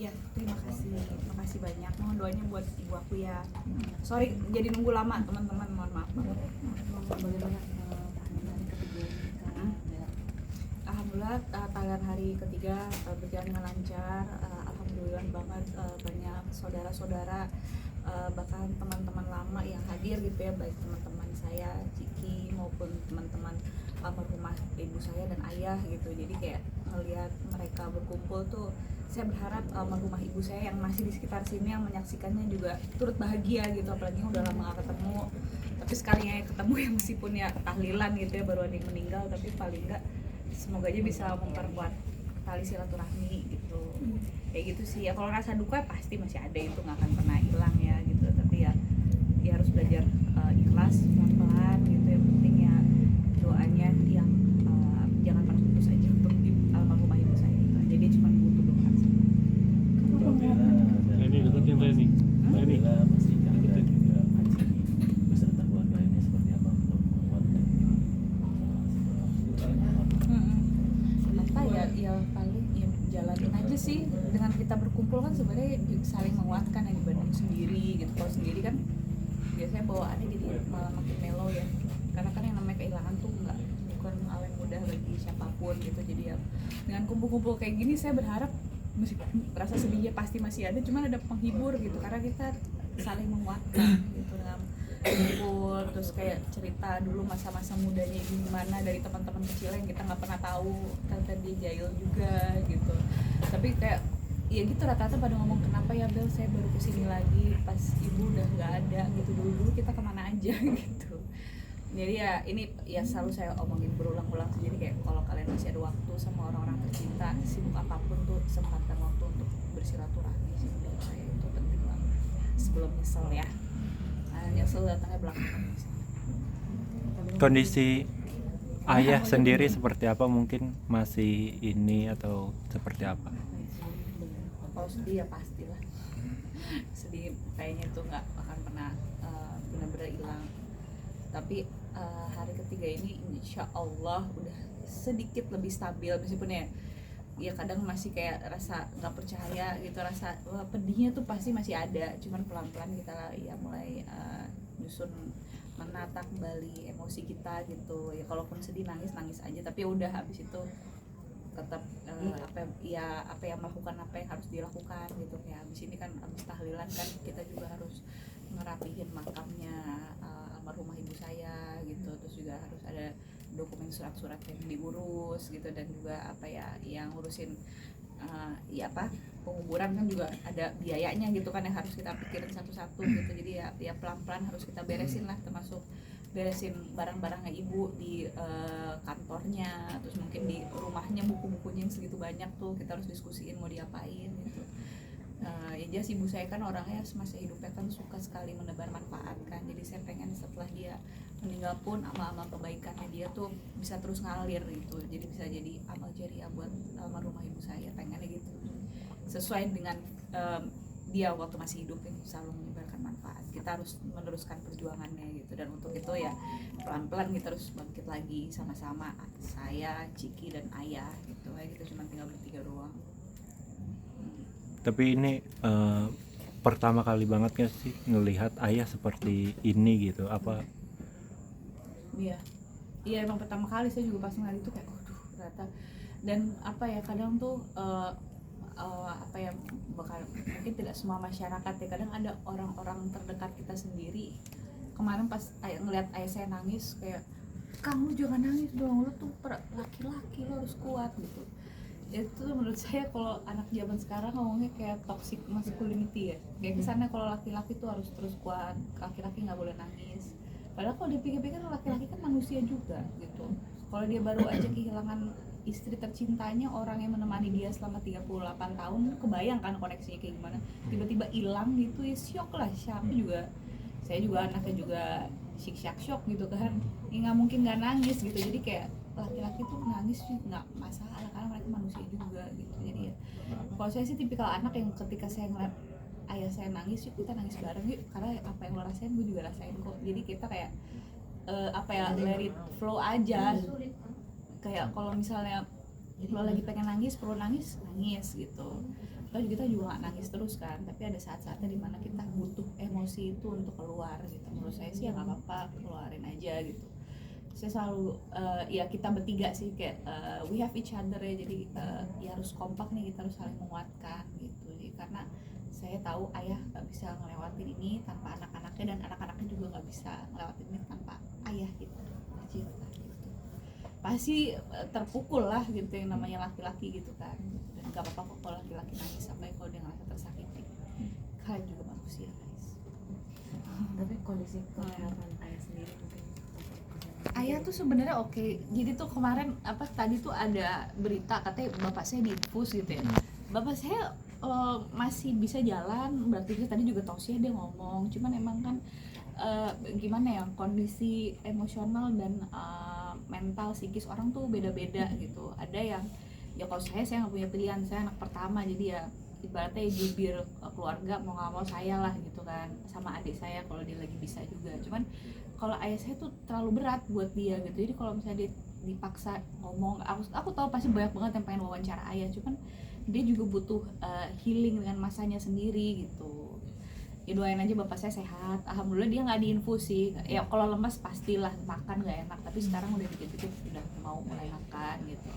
Ya, terima kasih banyak. Mohon doanya buat ibu aku ya. Sorry jadi nunggu lama teman-teman, mohon maaf banget. Alhamdulillah tahapan hari ketiga berjalan dengan lancar. Alhamdulillah banget, banyak saudara-saudara bahkan teman-teman lama yang hadir gitu ya, baik teman-teman saya Ciki maupun teman-teman almarhumah ibu saya dan ayah gitu. Jadi kayak ngelihat mereka berkumpul tuh, saya berharap almarhumah ibu saya yang masih di sekitar sini yang menyaksikannya juga turut bahagia gitu, apalagi udah lama gak ketemu. Tapi sekalinya ketemu ya, meskipun ya tahlilan gitu ya, baru ada yang meninggal, tapi paling enggak semoga aja bisa memperkuat tali silaturahmi gitu. Kayak gitu sih ya. Kalau rasa duka pasti masih ada, itu nggak akan pernah hilang ya gitu, tapi ya harus belajar ikhlas pelan-pelan gitu. Yang penting ya doanya yang jangan pernah putus aja untuk almarhumah ibu saya itu aja. Dia cuma butuh doa. Ini deketin Reni. Reni masih juga beserta keluarganya seperti apa untuk menguatkan apa ya paling ya jalanin aja sih. Dengan kita berkumpul kan sebenarnya saling menguatkan ya, dibanding sendiri gitu. Kalau sendiri kan biasanya bawaannya jadi malah makin mellow ya, karena kan yang namanya kehilangan tuh bukan hal yang mudah bagi siapapun gitu. Jadi ya dengan kumpul-kumpul kayak gini saya berharap rasa sedihnya pasti masih ada, cuman ada penghibur gitu, karena kita saling menguatkan gitu dengan kumpul, terus kayak cerita dulu masa-masa mudanya gimana dari teman-teman kecil yang kita nggak pernah tahu, ternyata dia jahil juga gitu. Tapi kayak ya gitu, rata-rata pada ngomong kenapa ya Bel saya baru kesini lagi pas ibu udah nggak ada gitu, dulu kita kemana aja gitu. Jadi ya ini ya selalu saya omongin berulang-ulang. Jadi kayak kalau kalian masih ada waktu sama orang-orang tercinta, sibuk apapun tuh sempatkan waktu untuk bersilaturahmi sih, menurut saya itu penting banget sebelum nyesel ya. Nyesel datangnya belakangan. Kondisi ayah sendiri seperti apa, mungkin masih ini atau seperti apa? Kalau sedih ya pastilah sedih, kayaknya itu nggak akan pernah benar-benar hilang. Tapi hari ketiga ini insya Allah udah sedikit lebih stabil, meskipun ya kadang masih kayak rasa nggak percaya gitu, rasa pedihnya tuh pasti masih ada, cuman pelan-pelan kita ya mulai nyusun, menata kembali emosi kita gitu ya. Kalaupun sedih nangis aja, tapi udah habis itu tetap apa yang melakukan apa yang harus dilakukan gitu. Ya habis ini kan habis tahlilan kan kita juga harus ngerapihin makamnya almarhumah ibu saya gitu, terus juga harus ada dokumen surat-surat yang diurus gitu, dan juga yang ngurusin penguburan kan juga ada biayanya gitu kan, yang harus kita pikirin satu-satu gitu. Jadi ya pelan-pelan harus kita beresin lah, termasuk beresin barang-barangnya ibu di kantornya, terus mungkin di rumahnya buku-bukunya yang segitu banyak tuh kita harus diskusiin mau diapain gitu. Ya jelas ibu saya kan orangnya semasa hidupnya kan suka sekali menebar manfaat kan, jadi saya pengen setelah dia meninggal pun amal-amal kebaikannya dia tuh bisa terus ngalir gitu, jadi bisa jadi amal jariah buat almarhumah ibu saya, pengennya gitu, sesuai dengan dia waktu masih hidup yang selalu menyebarkan manfaat. Kita harus meneruskan perjuangannya gitu, dan untuk itu ya pelan-pelan kita harus bangkit lagi sama-sama, saya, Ciki dan ayah gitu. Kita cuma tinggal bertiga doang. Tapi ini pertama kali banget gak sih ngelihat ayah seperti ini gitu? Apa? Iya emang pertama kali saya juga pas ngeliat itu kayak ternyata. Dan kadang tuh bakal mungkin tidak semua masyarakat ya, kadang ada orang-orang terdekat kita sendiri. Kemarin pas ngeliat ayah saya nangis, kayak kamu jangan nangis dong, lu tuh laki-laki, lu harus kuat gitu. Itu menurut saya kalau anak zaman sekarang ngomongnya kayak toxic masculinity ya, kayak kesannya kalau laki-laki tuh harus terus kuat, laki-laki nggak boleh nangis. Padahal kalau dipikir-pikir laki-laki kan manusia juga gitu. Kalau dia baru aja kehilangan istri tercintanya, orang yang menemani dia selama 38 tahun, kebayang kan koneksinya kayak gimana, tiba-tiba hilang gitu ya, syok lah. Siapa juga, saya juga anaknya juga shock gitu kan, ya nggak mungkin nggak nangis gitu. Jadi kayak laki-laki tuh nangis sih nggak masalah karena mereka manusia juga gitu. Jadi ya kalau saya sih tipikal anak yang ketika saya ngeliat ayah saya nangis, yuk kita nangis bareng yuk, karena apa yang lo rasain gue juga rasain kok. Jadi kita kayak let it flow aja. Kayak kalau misalnya lo lagi pengen nangis, perlu nangis gitu. kita juga nggak nangis terus kan, tapi ada saat-saatnya dimana kita butuh emosi itu untuk keluar gitu. Menurut saya sih ya nggak apa-apa, keluarin aja gitu. Saya selalu ya kita bertiga sih kayak we have each other ya, jadi ya harus kompak nih, kita harus saling menguatkan gitu. Jadi, karena saya tahu ayah nggak bisa ngelewatin ini tanpa anak-anaknya, dan anak-anaknya juga nggak bisa ngelewatin ini tanpa ayah gitu. Cinta gitu pasti terpukul lah gitu, yang namanya laki-laki gitu kan. Dan nggak apa-apa kok kalau laki-laki nangis, sampai kalau dia ngerasa tersakiti. Kalian juga manusia guys. Tapi kondisi kesehatan ayah sendiri mungkin Ayah tuh sebenarnya oke. Jadi tuh kemarin tadi tuh ada berita katanya bapak saya diinfus gitu ya. Bapak saya masih bisa jalan, berarti tadi juga tausiah dia ngomong. Cuman emang kan gimana ya, kondisi emosional dan mental psikis orang tuh beda-beda gitu. Ada yang ya kalau saya nggak punya pilihan, saya anak pertama, jadi ya ibaratnya jubir keluarga, mau nggak mau saya lah gitu kan, sama adik saya kalau dia lagi bisa juga. Cuman kalau ayah saya tuh terlalu berat buat dia gitu, jadi kalau misalnya dia dipaksa ngomong, aku tahu pasti banyak banget yang pengen wawancara ayah, cuman dia juga butuh healing dengan masanya sendiri gitu. Ya doain aja bapak saya sehat, alhamdulillah dia nggak diinfus sih. Ya kalau lemas pastilah makan nggak enak, tapi sekarang udah dikit-dikit udah mau mulai makan gitu.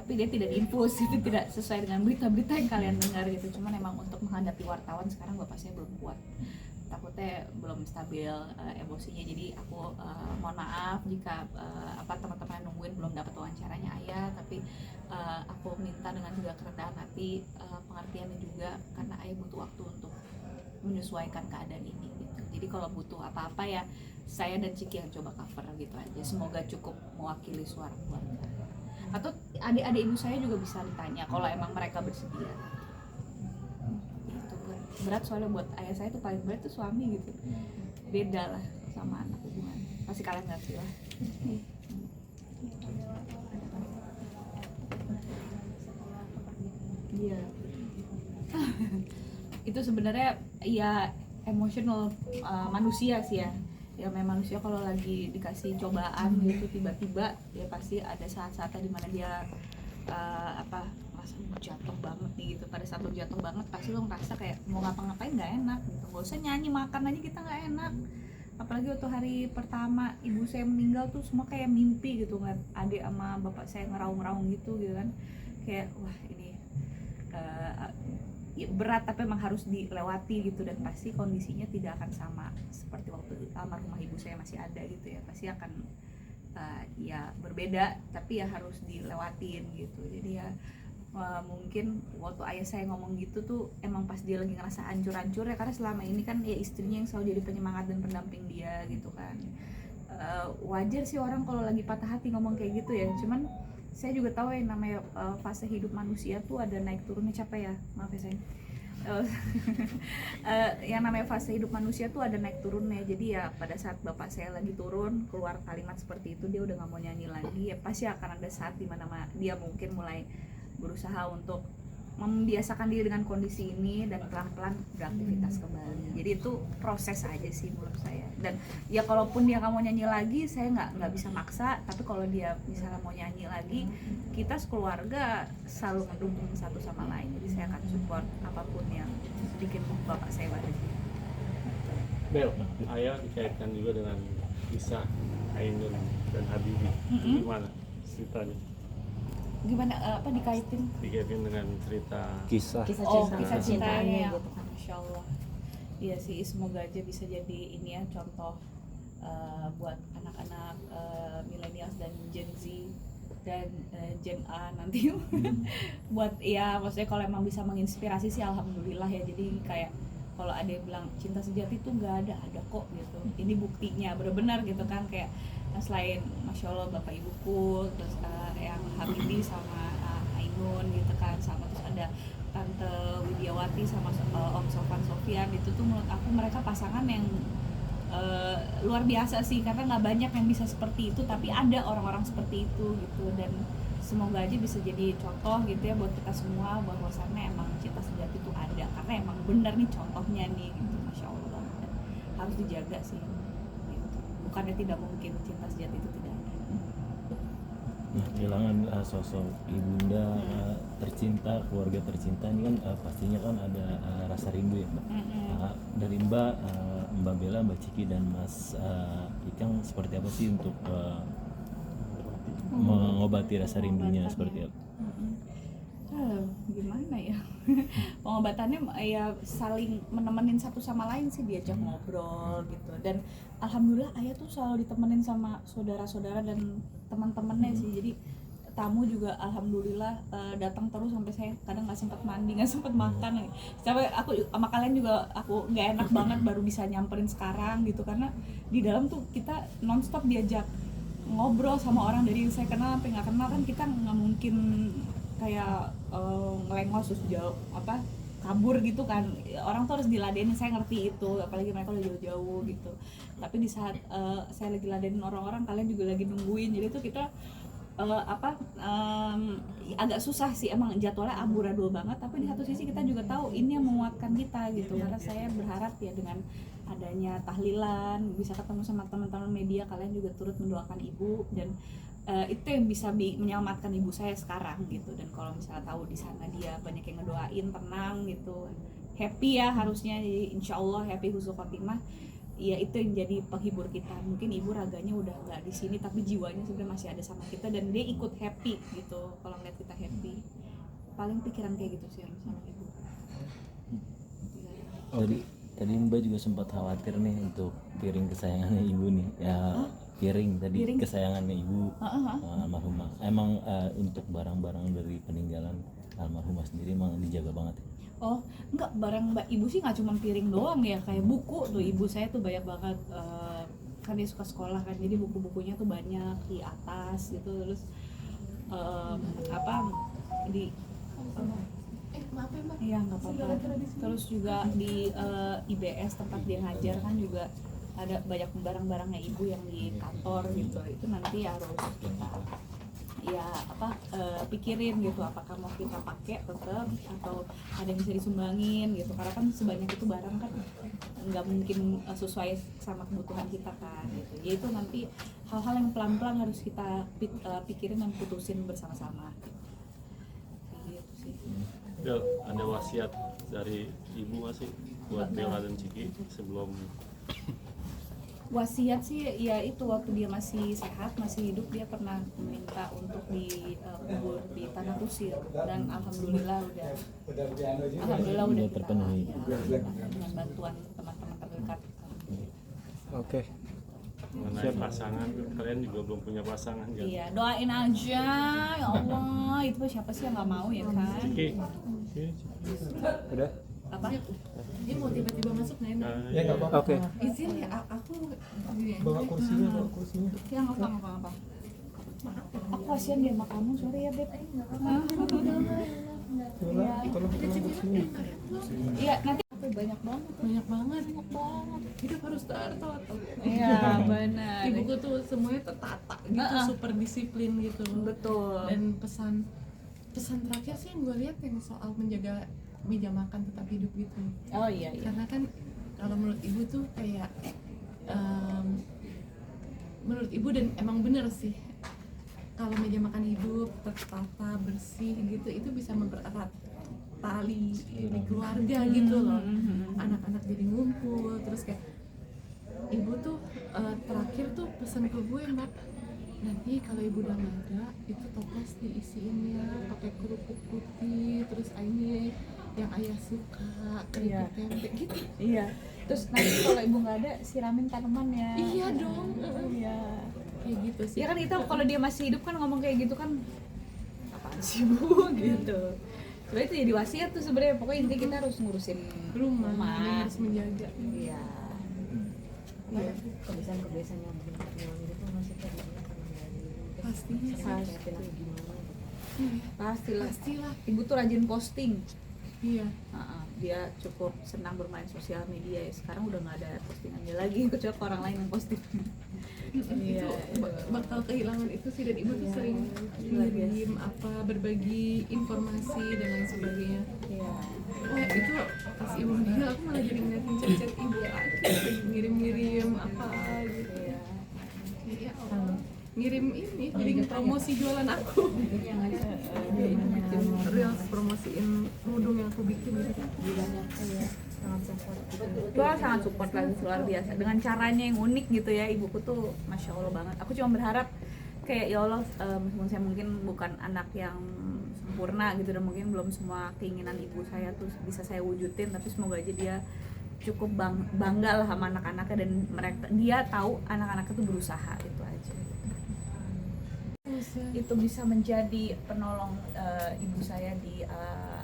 Tapi dia tidak diinfus, itu tidak sesuai dengan berita-berita yang kalian dengar gitu. Cuman emang untuk menghadapi wartawan sekarang bapak saya belum kuat, takutnya belum stabil emosinya. Jadi aku mohon maaf jika teman-teman nungguin belum dapat wawancaranya ayah, tapi aku minta dengan juga kerendahan hati pengertiannya juga, karena ayah butuh waktu untuk menyesuaikan keadaan ini gitu. Jadi kalau butuh apa-apa ya saya dan Ciki yang coba cover gitu aja. Semoga cukup mewakili suara keluarga. Atau adik-adik ibu saya juga bisa ditanya kalau emang mereka bersedia. Itu berat soalnya buat ayah saya tuh paling berat tuh suami gitu. Beda lah sama anak hubungan. Pasti kalian ngerti lah. Iya. Itu sebenarnya ya emosional manusia sih ya. Ya memang manusia kalau lagi dikasih cobaan gitu tiba-tiba ya pasti ada saat-saatnya dimana dia merasa jatuh banget nih gitu. Pada saat lo jatuh banget pasti lo ngerasa kayak mau ngapa-ngapain nggak enak gitu. Gak usah nyanyi, makan aja kita nggak enak. Apalagi waktu hari pertama ibu saya meninggal tuh semua kayak mimpi gitu kan. Adik sama bapak saya ngeraung-ngeraung gitu kan. Kayak wah ini ya berat, tapi memang harus dilewati gitu. Dan pasti kondisinya tidak akan sama seperti waktu almarhumah ibu saya masih ada gitu ya. Pasti akan ya berbeda, tapi ya harus dilewatin gitu. Jadi ya mungkin waktu ayah saya ngomong gitu tuh emang pas dia lagi ngerasa hancur-hancur ya, karena selama ini kan ya istrinya yang selalu jadi penyemangat dan pendamping dia gitu kan. Wajar sih orang kalau lagi patah hati ngomong kayak gitu ya. Cuman saya juga tahu yang namanya fase hidup manusia tuh ada naik turunnya. Capek ya, maaf ya sayang. Yang namanya fase hidup manusia tuh ada naik turunnya. Jadi ya pada saat bapak saya lagi turun keluar kalimat seperti itu, dia udah nggak mau nyanyi lagi, ya pasti akan ada saat dimana dia mungkin mulai berusaha untuk membiasakan diri dengan kondisi ini dan pelan-pelan beraktivitas kembali. Jadi itu proses aja sih menurut saya. Dan ya kalaupun dia nggak mau nyanyi lagi, saya nggak bisa maksa. Tapi kalau dia misalnya mau nyanyi lagi, kita sekeluarga selalu mendukung satu sama lain. Jadi saya akan support apapun yang bikin bapak saya bahagia. Bel, ayah dikaitkan juga dengan kisah Ainun dan Habibie. Gimana ceritanya? Gimana dikaitin? Dikaitkan dengan cerita Kisah Kisah cintanya cintanya yang gitu kan. Masya Allah. Iya sih, semoga aja bisa jadi ini ya contoh buat anak-anak millennials dan Gen Z dan Gen A nanti. Buat ya maksudnya kalau emang bisa menginspirasi sih alhamdulillah ya. Jadi kayak kalau ada yang bilang cinta sejati itu nggak ada kok gitu. Ini buktinya benar-benar gitu kan, kayak selain Masya Allah bapak ibuku, terus yang Habibie sama Ainun gitu kan, sama terus ada Tante Widiawati sama Om Sofan Sofian. Itu tuh menurut aku mereka pasangan yang luar biasa sih, karena nggak banyak yang bisa seperti itu, tapi ada orang-orang seperti itu gitu. Dan semoga aja bisa jadi contoh gitu ya buat kita semua, bahwasannya emang cinta sejati itu ada, karena emang benar nih contohnya nih gitu. Masya Allah banget, dan harus dijaga sih gitu. Bukannya tidak mungkin cinta sejati itu tidak ada. Nah, kehilangan sosok ibunda tercinta, keluarga tercinta ini kan pastinya kan ada rasa rindu ya, Mbak. Dari Mbak, Mbak Bella, Mbak Ciki dan Mas Ikang seperti apa sih untuk mengobati rasa rindunya seperti apa? Gimana ya pengobatannya ya saling menemenin satu sama lain sih, diajak ngobrol gitu. Dan alhamdulillah ayah tuh selalu ditemenin sama saudara-saudara dan teman-temannya sih. Jadi tamu juga alhamdulillah datang terus sampai saya kadang nggak sempat mandi, nggak sempat makan. Sampai aku sama kalian juga aku nggak enak banget baru bisa nyamperin sekarang gitu, karena di dalam tuh kita nonstop diajak ngobrol sama orang dari yang saya kenal sampai nggak kenal. Kan kita nggak mungkin kayak ngelengos terus jauh kabur gitu kan. Orang tuh harus diladenin, saya ngerti itu, apalagi mereka udah jauh-jauh gitu. Tapi di saat saya lagi ladenin orang-orang, kalian juga lagi nungguin, jadi tuh kita agak susah sih, emang jadwalnya amburadul banget. Tapi di satu sisi kita juga tahu ini yang menguatkan kita gitu, karena saya berharap ya dengan adanya tahlilan bisa ketemu sama teman-teman media, kalian juga turut mendoakan ibu, dan itu yang bisa menyelamatkan ibu saya sekarang gitu. Dan kalau misalnya tahu di sana dia banyak yang ngedoain, tenang gitu, happy ya harusnya, jadi insya Allah happy husnul khotimah. Ya itu yang jadi penghibur kita. Mungkin ibu raganya udah nggak di sini tapi jiwanya sebenarnya masih ada sama kita, dan dia ikut happy gitu kalau ngeliat kita happy. Paling pikiran kayak gitu sih sama ibu. Tadi Mbak juga sempat khawatir nih untuk piring kesayangannya ibu nih ya. Piring kesayangannya ibu almarhumah. Emang untuk barang-barang dari peninggalan almarhumah sendiri emang dijaga banget ya? Oh enggak, barang mbak ibu sih nggak cuma piring doang ya, kayak buku tuh ibu saya tuh banyak banget, kan dia suka sekolah kan, jadi buku-bukunya tuh banyak di atas gitu. Terus Maaf ya Mbak. iya nggak apa-apa. Terus juga di IBS tempat dia ngajar kan juga ada banyak barang-barangnya ibu yang di kantor gitu. Itu nanti harus kita pikirin gitu, apakah mau kita pakai tetap atau ada yang bisa disumbangin gitu, karena kan sebanyak itu barang kan nggak mungkin sesuai sama kebutuhan kita kan gitu. Ya itu nanti hal-hal yang pelan-pelan harus kita pikirin dan putusin bersama-sama gitu sih. Bel, ada wasiat dari ibu nggak sih buat Bella dan Ciki sebelum? Wasiat sih ya itu, waktu dia masih sehat, masih hidup, dia pernah meminta untuk dikubur di tanah kusir, dan alhamdulillah udah terpenuhi ya, dengan bantuan teman-teman terdekat. Oke. Mengenai pasangan, kalian juga belum punya pasangan kan? Iya, doain aja ya Allah, itu siapa sih yang nggak mau ya kan? Ciki, Udah? Apa? Dia mau tiba-tiba masuk nggak enak. Ya nggak apa-apa. Oke. Izin ya, aku Bawa kursinya, bawa kursinya. Ya nggak apa-apa. Aku kasihan dia sama kamu, sorry ya Beb. Yola, tolong kursinya. Iya, nanti banyak banget. banyak banget. Hidup harus tertata. Iya, benar. Ibuku tuh semuanya tertata gitu, super disiplin gitu. Betul. Dan pesan terakhir sih yang gue lihat yang soal menjaga meja makan tetap hidup gitu. Oh iya. Karena kan kalau menurut ibu tuh kayak menurut ibu, dan emang bener sih, kalau meja makan hidup tertata bersih gitu, itu bisa mempererat tali di keluarga gitu loh. Anak-anak jadi ngumpul, terus kayak ibu tuh terakhir tuh pesan ke gue, Mbak, nanti kalau ibu udah nggak ada, itu toples diisiin ya pakai kerupuk putih, terus ini yang ayah suka, keripik tempe gitu. Iya. Terus nanti kalau ibu nggak ada, siramin tanaman ya. Iya dong. Iya. Kayak gitu sih. Ya kan kita kalau dia masih hidup kan ngomong kayak gitu kan, apaan sih Bu gitu. Sebenarnya itu jadi wasiat tuh sebenarnya, pokoknya intinya kita harus ngurusin rumah. Harus menjaga. Iya. Iya. Kebiasaan yang berkeluarga itu maksudnya pastinya Pastilah. Ibu tuh rajin posting. Iya. Dia cukup senang bermain sosial media ya. Sekarang udah nggak ada postingannya lagi, kecuali orang lain yang posting. Itu bakal kehilangan itu sih, dan ibu tuh sering ngirim berbagi informasi dan lain sebagainya. Iya. Wah itu pas ibu meninggal aku malah jadi ngeliatin chat-chat ibu lagi, ngirim-ngirim apa gitu. Iya. Ya Allah, ngirim ini, link promosi jualan aku. Bikin reels promosiin kerudung yang aku bikin gitu. Tua sangat support lagi luar biasa dengan caranya yang unik gitu ya. Ibuku tuh masya Allah banget. Aku cuma berharap kayak ya Allah, meskipun saya mungkin bukan anak yang sempurna gitu dan mungkin belum semua keinginan ibu saya tuh bisa saya wujudin, tapi semoga aja dia cukup bangga lah sama anak-anaknya dan dia tahu anak-anaknya tuh berusaha, itu aja. Itu bisa menjadi penolong ibu saya di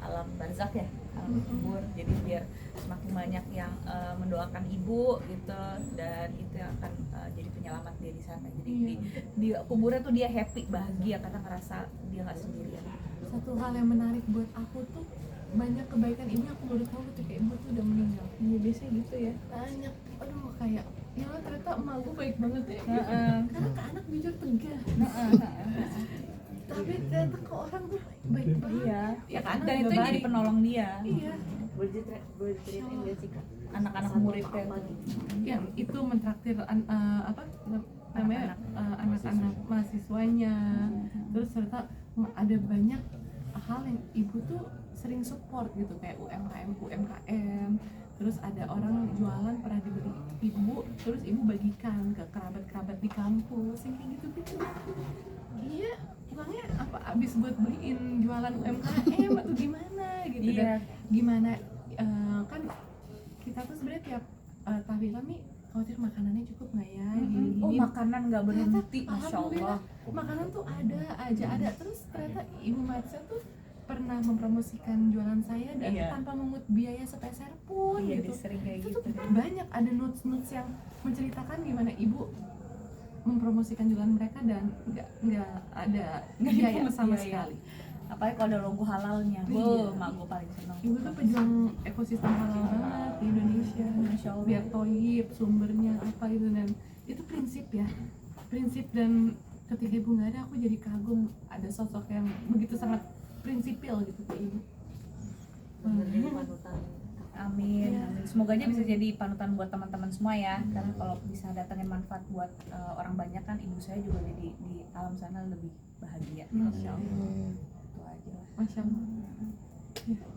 alam barzakh ya, alam kubur. Jadi biar semakin banyak yang mendoakan ibu gitu, dan itu yang akan jadi penyelamat dia di sana. Jadi di kuburnya tuh dia happy, bahagia karena ngerasa dia nggak sendirian. Satu hal yang menarik buat aku tuh, banyak kebaikan ibu aku baru tahu ketika ibu tuh udah meninggal. Iya biasanya gitu ya. Banyak, aduh kayak ya Allah, ternyata emak gue baik banget ya gitu. Karena ke anak jujur tegas, tapi ternyata ke orang tuh baik banget. Iya. Ya ke anak Dan juga itu jadi baik. penolong dia. Iya, Boleh ceritain gak sih Kak? Anak-anak muridnya tuh. yang itu mentraktir apa namanya anak-anak mahasiswanya. Terus ternyata ada banyak hal yang ibu tuh sering support gitu, kayak UMKM. Terus ada orang jualan pernah dibeli ibu, terus ibu bagikan ke kerabat-kerabat di kampus, yang kayak gitu-gitu. Iya, uangnya apa abis buat beliin jualan UMKM atau gimana gitu. Iya. Dan gimana kan kita tuh sebenarnya tiap tahlilan nih khawatir makanannya cukup nggak ya, gini-gini. Oh, makanan nggak berhenti, Ternyata, masya Allah. alhamdulillah, makanan tuh ada. Terus ternyata Ibu Matsa tuh pernah mempromosikan jualan saya dan Iya. tanpa mengut biaya sepeser pun Iya, gitu. dia sering kayak Itu gitu. tuh banyak, ada notes yang menceritakan gimana ibu mempromosikan jualan mereka dan nggak ada biaya dipungut sama biaya. sekali. Apalagi kalau ada logo halalnya. Iya. Mak gue paling seneng. Ibu tuh pejuang ekosistem halal banget di Indonesia. Masya Allah. Biar toyib, sumbernya apa gitu, dan itu prinsip ya. Prinsip, dan ketika ibu nggak ada, aku jadi kagum ada sosok yang begitu sangat prinsipil gitu ke ibu. Jadi panutan. Amin, Iya. amin. Semoga aja bisa jadi panutan buat teman-teman semua ya. Karena kalau bisa datangin manfaat buat orang banyak kan, ibu saya juga jadi di alam sana lebih bahagia. Masya Allah. Itu aja lah. Masya Allah.